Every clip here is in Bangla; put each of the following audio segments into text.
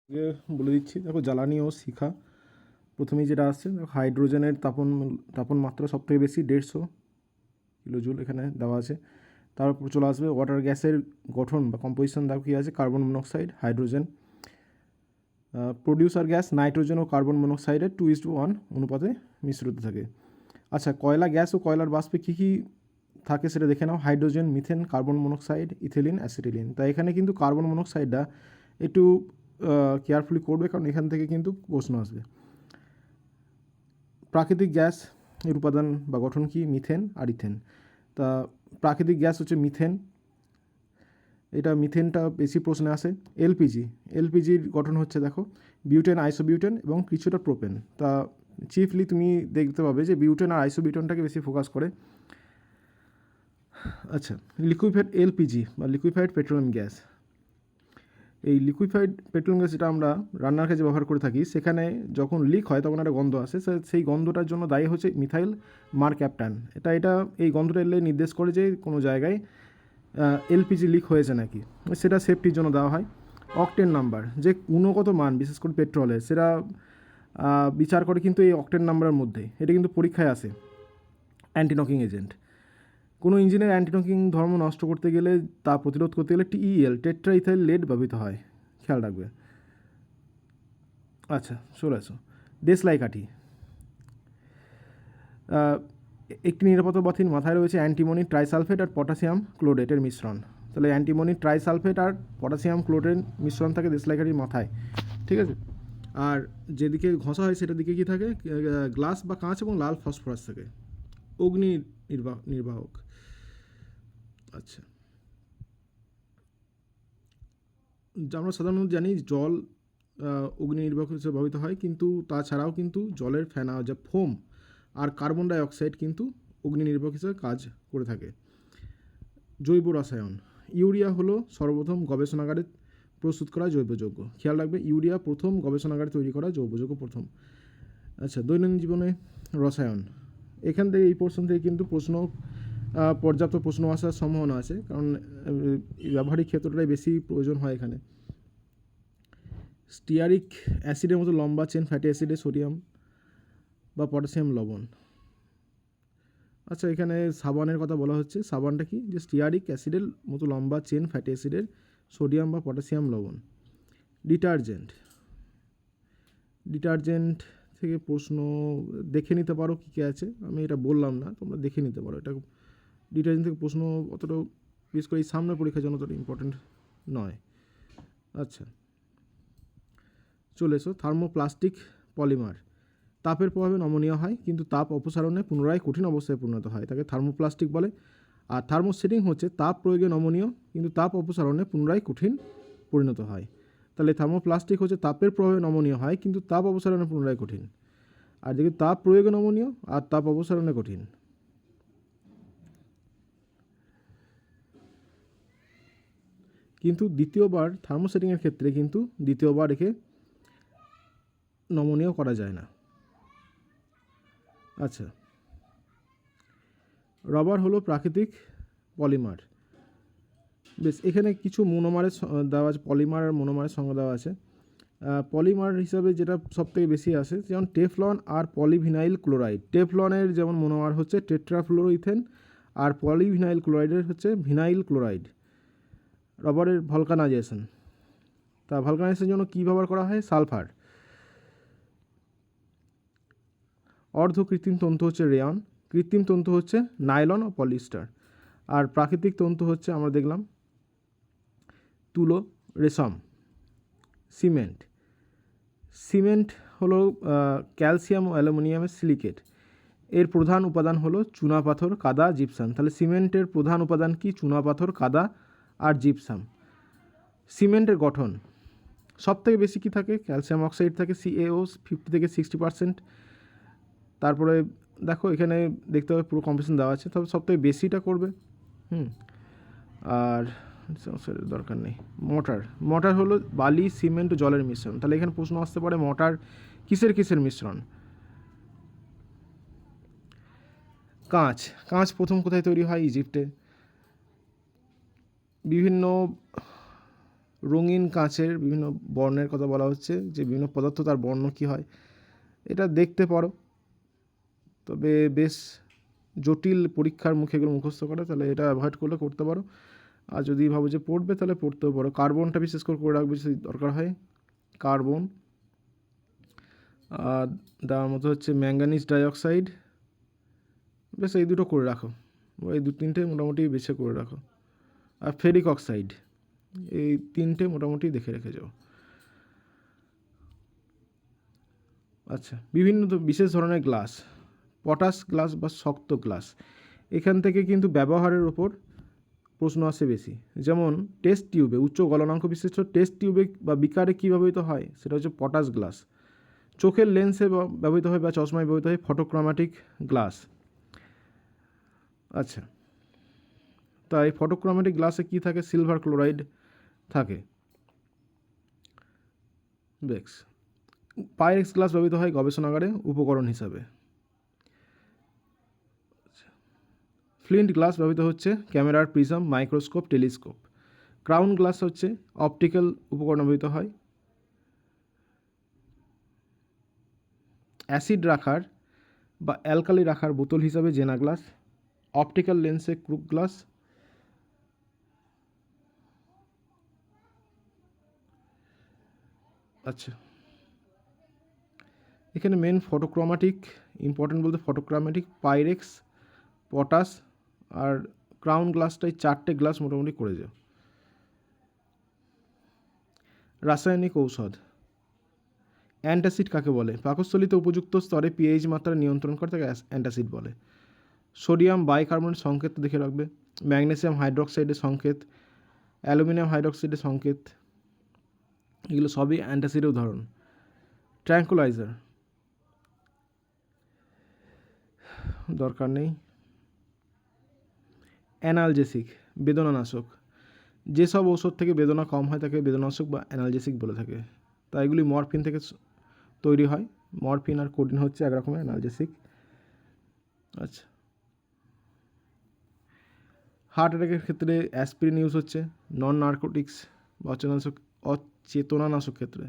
আগে বলে দিচ্ছি, দেখো জ্বালানি ও শিখা প্রথমেই যেটা আসছে, দেখো হাইড্রোজেনের তাপমাত্রা সব থেকে বেশি 150 কিলোজুল এখানে দেওয়া আছে। তারপর চলে আসবে ওয়াটার গ্যাসের গঠন বা কম্পোজিশন, দেখো কী আছে, carbon monoxide, hydrogen. Producer gas nitrogen ও কার্বন মনোক্সাইডের 2:1 অনুপাতে মিশ্রিত থাকে। আচ্ছা, কয়লা গ্যাস ও কয়লার বাষ্পে কী কী থাকে সেটা দেখে নাও। Hydrogen, methane, carbon monoxide, ethylene, acetylene. তাই এখানে কিন্তু কার্বন মনোক্সাইডটা একটু কেয়ারফুলি করবে, কারণ এখান থেকে কিন্তু প্রশ্ন আসবে। প্রাকৃতিক গ্যাস এর উপাদান বা গঠন কি? মিথেন আর ইথেন। তা প্রাকৃতিক গ্যাস হচ্ছে মিথেন, এটা মিথেনটা বেশি প্রশ্নে আসে। এলপিজির গঠন হচ্ছে দেখো বিউটেন, আইসোবিউটেন এবং কিছুটা প্রোপেন। তা চিফলি তুমি দেখতে পাবে যে বিউটেন আর আইসোবিউটেনটাকে বেশি ফোকাস করে। আচ্ছা, লিকুইফাইড এলপিজি বা লিকুইফাইড পেট্রোলিয়াম গ্যাস। এই লিকুইফাইড পেট্রোলিয়াম গ্যাস যেটা আমরা রান্নার কাজে ব্যবহার করে থাকি, সেখানে যখন লিক হয় তখন একটা গন্ধ আসে, সেই গন্ধটার জন্য দায়ী হচ্ছে মিথাইল মারক্যাপটান। এটা এই গন্ধটা এলে নির্দেশ করে যে কোনো জায়গায় এলপিজি লিক হয়েছে নাকি। সেটা সেফটির জন্য দেওয়া হয়। অকটেন নাম্বার, যে গুণগত মান বিশেষ করে পেট্রোলের, সেটা বিচার করে কিন্তু এই অকটেন নাম্বারের মধ্যে। এটা কিন্তু পরীক্ষায় আসে। অ্যান্টি নকিং এজেন্ট, কোনো ইঞ্জিনের অ্যান্টি নকিং ধর্ম নষ্ট করতে গেলে, তা প্রতিরোধ করতে গেলে টিইএল, টেট্রা ইথাইল লেড ব্যবহৃত হয়, খেয়াল রাখবে। আচ্ছা, চলে আসো দেশলাই কাঠি। একটি নিরাপদ বাতির মাথায় রয়েছে অ্যান্টিমনি ট্রাইসালফেট আর পটাশিয়াম ক্লোরেটের মিশ্রণ। তাহলে অ্যান্টিমনি ট্রাইসালফেট আর পটাশিয়াম ক্লোরেটের মিশ্রণ থাকে দেশলাই কাঠির মাথায়, ঠিক আছে। আর যেদিকে ঘষা হয় সেটার দিকে কী থাকে? গ্লাস বা কাঁচ এবং লাল ফসফরাস থাকে, অগ্নি নির্বাহক। আচ্ছা, আমরা সাধারণত জানি জল অগ্নি নির্বাপক হিসেবে ব্যবহৃত হয়, কিন্তু তাছাড়াও কিন্তু জলের ফেনা যা ফোম আর কার্বন ডাই অক্সাইড কিন্তু অগ্নি নির্বাপক হিসেবে কাজ করে থাকে। জৈব রসায়ন, ইউরিয়া হলো সর্বপ্রথম গবেষণাগারে প্রস্তুত করা জৈব যৌগ, খেয়াল রাখবে ইউরিয়া প্রথম গবেষণাগারে তৈরি করা জৈব যৌগ প্রথম। আচ্ছা, দৈনন্দিন জীবনে রসায়ন, এখান থেকে এই পোর্শন থেকে কিন্তু পর্যাপ্ত প্রশ্ন আসার সম্ভাবনা আছে, কারণ ব্যবহারিক ক্ষেত্রটাই বেশি প্রয়োজন হয় এখানে। স্টিয়ারিক অ্যাসিডের মতো লম্বা চেন ফ্যাটি অ্যাসিডে সোডিয়াম বা পটাশিয়াম লবণ। আচ্ছা, এখানে সাবানের কথা বলা হচ্ছে। সাবানটা কি? যে স্টিয়ারিক অ্যাসিডের মতো লম্বা চেন ফ্যাটি অ্যাসিডের সোডিয়াম বা পটাশিয়াম লবণ। ডিটারজেন্ট থেকে প্রশ্ন দেখে নিতে পারো কী কী আছে, আমি এটা বললাম না, তোমরা দেখে নিতে পারো। এটা ডিটারজেন্ট থেকে প্রশ্ন অতটা, বিশেষ করে এই সামনের পরীক্ষার জন্য অতটা ইম্পর্টেন্ট নয়। আচ্ছা, চলে এসো থার্মোপ্লাস্টিক পলিমার। তাপের প্রভাবে নমনীয় হয়, কিন্তু তাপ অপসারণে পুনরায় কঠিন অবস্থায় পরিণত হয়, তাকে থার্মোপ্লাস্টিক বলে। আর থার্মোসেটিং হচ্ছে তাপ প্রয়োগে নমনীয়, কিন্তু তাপ অপসারণে পুনরায় কঠিন পরিণত হয়। তাহলে থার্মোপ্লাস্টিক হচ্ছে তাপের প্রভাবে নমনীয় হয়, কিন্তু তাপ অপসারণে পুনরায় কঠিন। আর দেখি তাপ প্রয়োগে নমনীয় আর তাপ অপসারণে কঠিন। কিন্তু দ্বিতীয়বার থার্মোসেটিংয়ের ক্ষেত্রে কিন্তু দ্বিতীয়বার একে নমনীয় করা যায় না। আচ্ছা, রবার হলো প্রাকৃতিক পলিমার। বেশ, এখানে কিছু মোনোমারের দেওয়া আছে, পলিমার আর মোনোমারের সংজ্ঞা দেওয়া আছে। পলিমার হিসাবে যেটা সবথেকে বেশি আসে, যেমন টেফলন আর পলিভিনাইল ক্লোরাইড। টেফলনের যেমন মোনোমার হচ্ছে টেট্রাফ্লোরোইথেন, আর পলিভিনাইল ক্লোরাইডের হচ্ছে ভিনাইল ক্লোরাইড। রবারের ভলকানাইজেশন, তা ভলকানাইজেশনের জন্য কী ব্যবহার করা হয়? সালফার। অর্ধ কৃত্রিম তন্তু হচ্ছে রেয়ন, কৃত্রিম তন্তু হচ্ছে নাইলন ও পলিস্টার। আর প্রাকৃতিক তন্তু হচ্ছে আমরা দেখলাম তুলো, রেশম। সিমেন্ট হলো ক্যালসিয়াম ও অ্যালুমিনিয়ামের সিলিকেট। এর প্রধান উপাদান হলো চুনাপাথর, কাদা, জিপসাম। তাহলে সিমেন্টের প্রধান উপাদান কি? চুনাপাথর, কাদা আর জিপসাম। সিমেন্টের গঠন সবথেকে বেশি কি থাকে? ক্যালসিয়াম অক্সাইড থাকে, CaO 50 থেকে 60%। তারপরে দেখো এখানে দেখতে হবে পুরো কম্পিটিশন দেওয়া আছে, তবে সবথেকে বেশিটা করবে। আর দরকার নেই। মর্টার হলো বালি, সিমেন্ট ও জলের মিশ্রণ। তাহলে এখানে প্রশ্ন আসতে পারে মর্টার কিসের মিশ্রণ? কাঁচ প্রথম কোথায় তৈরি হয়? ইজিপ্টে। বিভিন্ন রঙিন কাঁচের বিভিন্ন বর্ণের কথা বলা হচ্ছে, যে বিভিন্ন পদার্থ তার বর্ণ কী হয়। এটা দেখতে পারো, তবে বেশ জটিল পরীক্ষার মুখে এগুলো মুখস্থ করা, তাহলে এটা অ্যাভয়েড করলে করতে পারো। আর যদি ভাবো যে পড়বে তাহলে পড়তেও পারো। কার্বনটা বিশেষ করে রাখবে যদি দরকার হয়, কার্বন। আর দেওয়ার মতো হচ্ছে ম্যাঙ্গানিজ ডাইঅক্সাইড, বেশ এই দুটো করে রাখো, এই দু তিনটে মোটামুটি বেছে করে রাখো। আর ফেরিক অক্সাইড, এই তিনটে মোটামুটি দেখে রেখে যাও। আচ্ছা, বিভিন্ন তো বিশেষ ধরনের গ্লাস, পটাশ গ্লাস বা শক্ত গ্লাস, এখান থেকে কিন্তু ব্যবহারের ওপর প্রশ্ন আসে বেশি। যেমন টেস্ট টিউবে, উচ্চ গলনাঙ্ক বিশিষ্ট টেস্ট টিউবে বা বিকারে কী ব্যবহৃত হয়, সেটা হচ্ছে পটাশ গ্লাস। চোখের লেন্সে ব্যবহৃত হয় বা চশমায় ব্যবহৃত হয় ফটোক্রোম্যাটিক গ্লাস। আচ্ছা, তাই ফটোক্রোম্যাটিক গ্লাসে কী থাকে, সিলভার ক্লোরাইড থাকে। বেক্স পাইরেক্স গ্লাস ব্যবহৃত হয় গবেষণাগারে উপকরণ হিসাবে। ফ্লিন্ট গ্লাস ব্যবহৃত হচ্ছে ক্যামেরার prism, microscope, telescope. Crown glass হচ্ছে অপটিক্যাল উপকরণ ব্যবহৃত হয়। অ্যাসিড রাখার বা অ্যালকালি রাখার বোতল হিসাবে জেনা গ্লাস। অপটিক্যাল লেন্সে ক্রুক গ্লাস। আচ্ছা, এখানে মেন ফটোক্রোম্যাটিক ইম্পর্টেন্ট বলতে ফটোক্রোম্যাটিক, পাইরেক্স, পটাশ আর ক্রাউন গ্লাসটাই চারটে গ্লাস মোটামুটি করে যাও। রাসায়নিক ঔষধ, অ্যান্টাসিড কাকে বলে, পাকস্থলিতে উপযুক্ত স্তরে পিএইচ মাত্রা নিয়ন্ত্রণ করে তাকে অ্যান্টাসিড বলে। সোডিয়াম বাইকার্বনেট সংকেত দেখে রাখবে। ম্যাগনেসিয়াম হাইড্রোক্সাইডের সংকেত, অ্যালুমিনিয়াম হাইড্রোক্সাইডের সংকেত, এগুলো সবই অ্যান্টাসিডের উদাহরণ। ট্র্যাঙ্কুলাইজার দরকার নেই। অ্যানালজেসিক, বেদনানাশক, যেসব ওষুধ থেকে বেদনা কম হয় তাকে বেদনানাশক বা অ্যানালজেসিক বলে থাকে। তাই এগুলি মরফিন থেকে তৈরি হয়। মরফিন আর কোডিন হচ্ছে এক রকমের অ্যানালজেসিক। আচ্ছা, হার্ট অ্যাটাকের ক্ষেত্রে অ্যাসপিরিন ইউজ হচ্ছে। নন নার্কোটিক্স বা অচেতনানাশক ক্ষেত্রে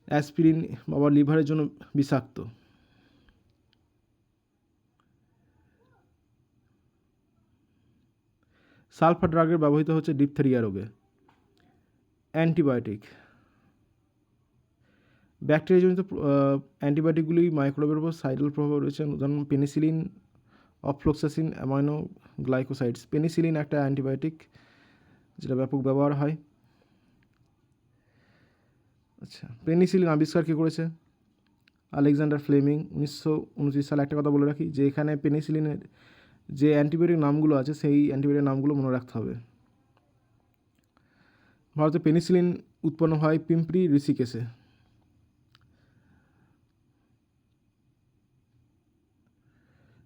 অ্যাসপিরিন বাবা লিভারের জন্য বিষাক্ত। সালফার ড্রাগের ব্যবহৃত হচ্ছে ডিপথেরিয়া রোগে। অ্যান্টিবায়োটিক, ব্যাকটেরিয়াজনিত অ্যান্টিবায়োটিকগুলি মাইক্রোবের উপর সাইডাল প্রভাব রয়েছে। উদাহরণ পেনিসিলিন, অফ্লোক্সাসিন, অ্যামাইনো গ্লাইকোসাইডস। পেনিসিলিন একটা অ্যান্টিবায়োটিক যেটা ব্যাপক ব্যবহার হয়। আচ্ছা, পেনিসিলিন আবিষ্কার কী করেছে, আলেকজান্ডার ফ্লেমিং 1929 সালে। একটা কথা বলে রাখি যে এখানে পেনিসিলিনের যে অ্যান্টিবায়োটিক নামগুলো আছে সেই অ্যান্টিবায়োটিক নামগুলো মনে রাখতে হবে। ভারতে পেনিসিলিন উৎপন্ন হয় পিঁপড়ি ঋষিকেশে।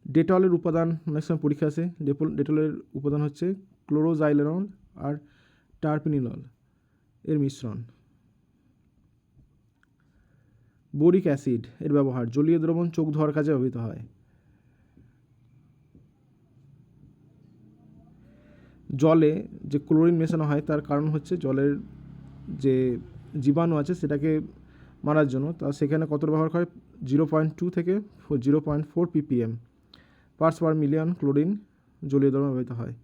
ডেটলের উপাদান অনেক সময় পরীক্ষা আসে। ডেটলের উপাদান হচ্ছে ক্লোরোজাইলেনল আর টার্পিনিনল এর মিশ্রণ। বোরিক অ্যাসিড এর ব্যবহার জলীয় দ্রবণ চোখ ধোয়ার কাজে ব্যবহৃত হয়। জলে যে ক্লোরিন মেশানো হয় তার কারণ হচ্ছে জলের যে জীবাণু আছে সেটাকে মারার জন্য। তা সেখানে কত ব্যবহার হয়, 0.2 থেকে 0.4 ppm parts per million chlorine জলীয় দ্রবণ ব্যবহৃত হয়।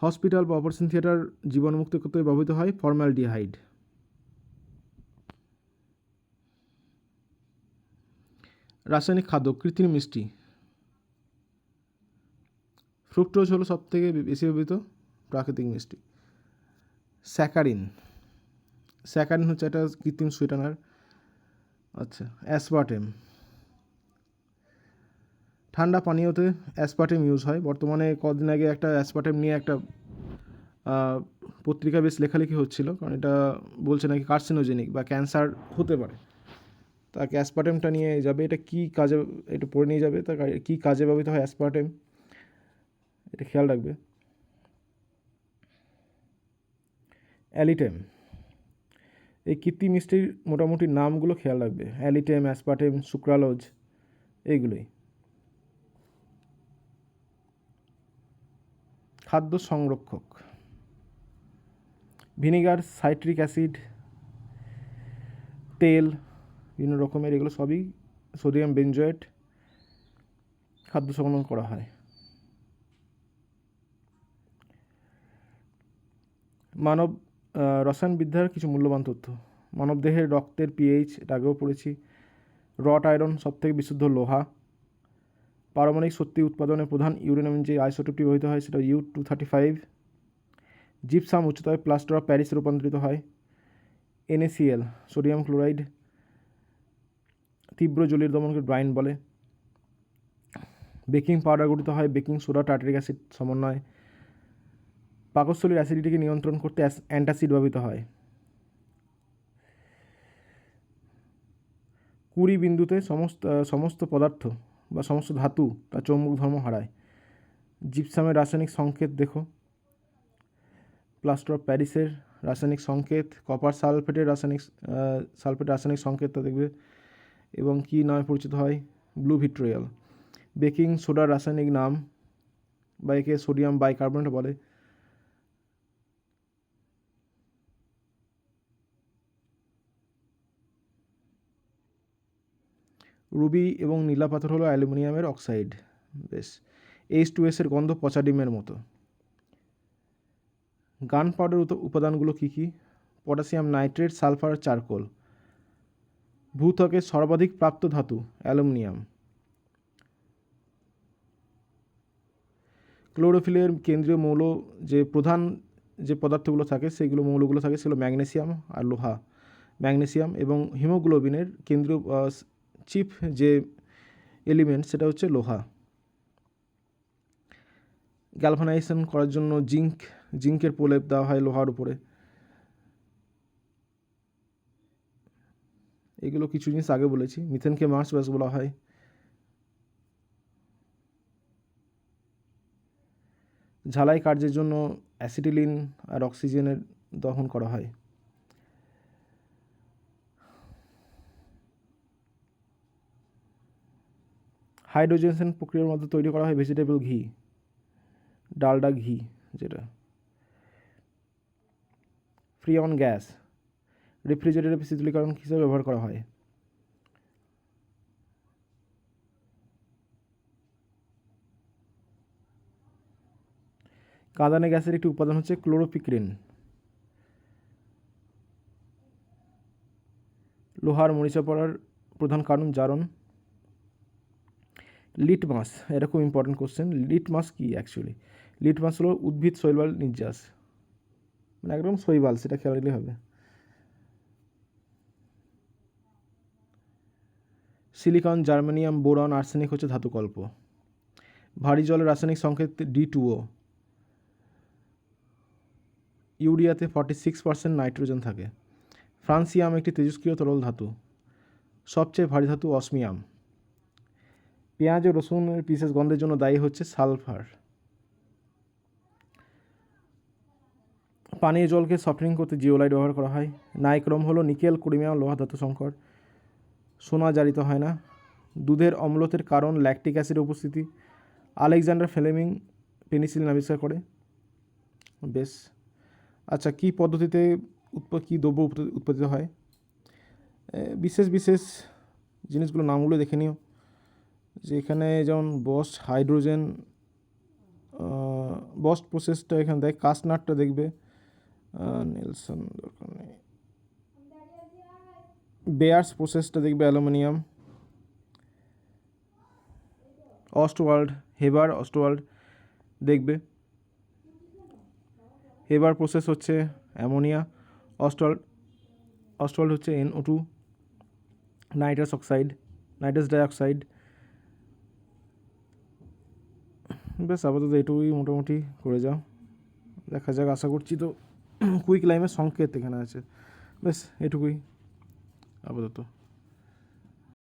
হসপিটাল বা অপারেশন থিয়েটার জীবাণুমুক্ত করতে ব্যবহৃত হয় ফর্মালডিহাইড। রাসায়নিক খাদ্য, কৃত্রিম মিষ্টি। ফ্রুক্টোজ হলো সব থেকে বেশি ব্যবহৃত প্রাকৃতিক মিষ্টি। স্যাকারিন, স্যাকারিন হচ্ছে একটা কৃত্রিম সুইটানার। আচ্ছা, অ্যাসপার্টেম, ঠান্ডা পানীয়তে অ্যাসপার্টেম ইউজ হয়। বর্তমানে কদিন আগে একটা অ্যাসপার্টেম নিয়ে একটা পত্রিকা বেশ লেখালেখি হচ্ছিল, কারণ এটা বলছে নাকি কার্সিনোজেনিক বা ক্যান্সার হতে পারে। তাকে অ্যাসপার্টেমটা নিয়ে যাবে, এটা কী কাজে, এটা পড়ে নিয়ে যাবে, তা কী কাজে ব্যবহৃত হয় অ্যাসপার্টেম, এটা খেয়াল রাখবে। অ্যালিটেম, এই কৃত্রিম মিষ্টির মোটামুটি নামগুলো খেয়াল রাখবে, অ্যালিটেম, অ্যাসপার্টেম, সুক্রালোজ, এইগুলোই। খাদ্য সংরক্ষক। ভিনিগার, সাইট্রিক অ্যাসিড, তেল বিভিন্ন রকমের, এগুলো সবই সোডিয়াম বেনজয়েট খাদ্য সংরক্ষণ করা হয়। মানব রসায়নবিদ্যার কিছু মূল্যবান তথ্য। মানবদেহের রক্তের পিএইচ, এটা আগেও পড়েছি। রট আয়রন সবথেকে বিশুদ্ধ লোহা। পারমাণবিক শক্তি উৎপাদনের প্রধান ইউরেনিয়াম যে আইসোটোপটি ব্যবহৃত হয় সেটা U-235। জিপসাম উচ্চতায় প্লাস্টার অফ প্যারিসে রূপান্তরিত হয়। NaCl সোডিয়াম ক্লোরাইড তীব্র জলীয় দমনকে ব্রাইন বলে। বেকিং পাউডার গঠিত হয় বেকিং সোডা টার্টারিক অ্যাসিড সমন্বয়ে। পাকস্থলীর অ্যাসিডিটিকে নিয়ন্ত্রণ করতে অ্যান্টাসিড ব্যবহৃত হয়। 20 বিন্দুতে সমস্ত পদার্থ বা সমস্ত ধাতু তার চৌম্বক ধর্ম হারায়। জিপসামের রাসায়নিক সংকেত দেখো, প্লাস্টার অফ প্যারিসের রাসায়নিক সংকেত, কপার সালফেটের রাসায়নিক সংকেতটা দেখবে, এবং কী নামে পরিচিত হয়, ব্লু ভিট্রিয়াল। বেকিং সোডার রাসায়নিক নাম বা একে সোডিয়াম বাইকার্বনেট বলে। রুবি এবং নীলা পাথর হলো অ্যালুমিনিয়ামের অক্সাইড। বেশ। H2S এর গন্ধ পচা ডিমের মতো। গান পাউডার উপাদানগুলো কী কী? Potassium nitrate, sulphur, charcoal. ভূত্বকের সর্বাধিক প্রাপ্ত ধাতু অ্যালুমিনিয়াম। ক্লোরোফিলের কেন্দ্রীয় মৌল যে প্রধান যে পদার্থগুলো থাকে সেগুলো মৌলগুলো থাকে সেগুলো ম্যাগনেসিয়াম আর লোহা। ম্যাগনেসিয়াম এবং হিমোগ্লোবিনের কেন্দ্রীয় চিফ যে এলিমেন্ট সেটা হচ্ছে লোহা। গ্যালভানাইজেশন করার জন্য জিঙ্কের প্রলেপ দেওয়া হয় লোহার উপরে। এগুলো কিছু জিনিস আগে বলেছি। মিথেনকে মার্স গ্যাস বলা হয়। ঝালাই কার্যের জন্য অ্যাসিটিলিন আর অক্সিজেনের দহন করা হয়। হাইড্রোজেনেশন প্রক্রিয়ার মধ্যে তৈরি করা হয় ভেজিটেবল ঘি, ডালডা ঘি যেটা। ফ্রিয়ন গ্যাস রেফ্রিজারেটর শীতলীকরণ হিসেবে ব্যবহার করা হয়। কাঁদানে গ্যাসের একটি উপাদান হচ্ছে ক্লোরোপিক্রিন। লোহার মরিচা পড়ার প্রধান কারণ জারণ। লিটমাস, এটা খুব ইম্পর্টেন্ট কোশ্চেন। লিটমাস কি অ্যাকচুয়ালি? লিটমাস হলো উদ্ভিদ শৈবাল নির্যাস, মানে একদম শৈবাল, সেটা খেয়াল রাখলে হবে। সিলিকন, জার্মেনিয়াম, বোরন, আর্সেনিক হচ্ছে ধাতুকল্প। ভারী জলের রাসায়নিক সংকেত D2O। ইউরিয়াতে 46% নাইট্রোজেন থাকে। ফ্রান্সিয়াম একটি তেজস্ক্রিয় তরল ধাতু। সবচেয়ে ভারী ধাতু অসমিয়াম। পেঁয়াজ ও রসুনের বিশেষ গন্ধের জন্য দায়ী হচ্ছে সালফার। পানীয় জলকে সফটেনিং করতে জিওলাইট ব্যবহার করা হয়। নাইক্রোম হলো নিকেল ক্রোমিয়াম লোহা ধাতু সংকর। সোনা জারিত হয় না। দুধের অম্লতের কারণ ল্যাকটিক অ্যাসিডের উপস্থিতি। আলেকজান্ডার ফ্লেমিং পেনিসিলিন আবিষ্কার করে। বেশ। আচ্ছা, কী পদ্ধতিতে কী দ্রব্য উৎপাদিত হয়? বিশেষ জিনিসগুলো নামগুলো দেখে নিও, যে এখানে যেমন বস্ট প্রসেসটা এখানে দেয়। কাস্টনাটটা দেখবে, নেলসন দরকার নেই। বেয়ার্স প্রসেসটা দেখবে অ্যালুমিনিয়াম। অস্টওয়াল্ড দেখবে। হেবার প্রসেস হচ্ছে অ্যামোনিয়া। অস্টওয়াল্ড হচ্ছে NO2, নাইট্রাস ডাইঅক্সাইড। বেশ, আপাতত এটুকুই মোটামুটি করে যাও, দেখা যাক। আশা করছি তো কুইক লাইমের সংকেত এখানে আছে। বেশ, এটুকুই আপাতত।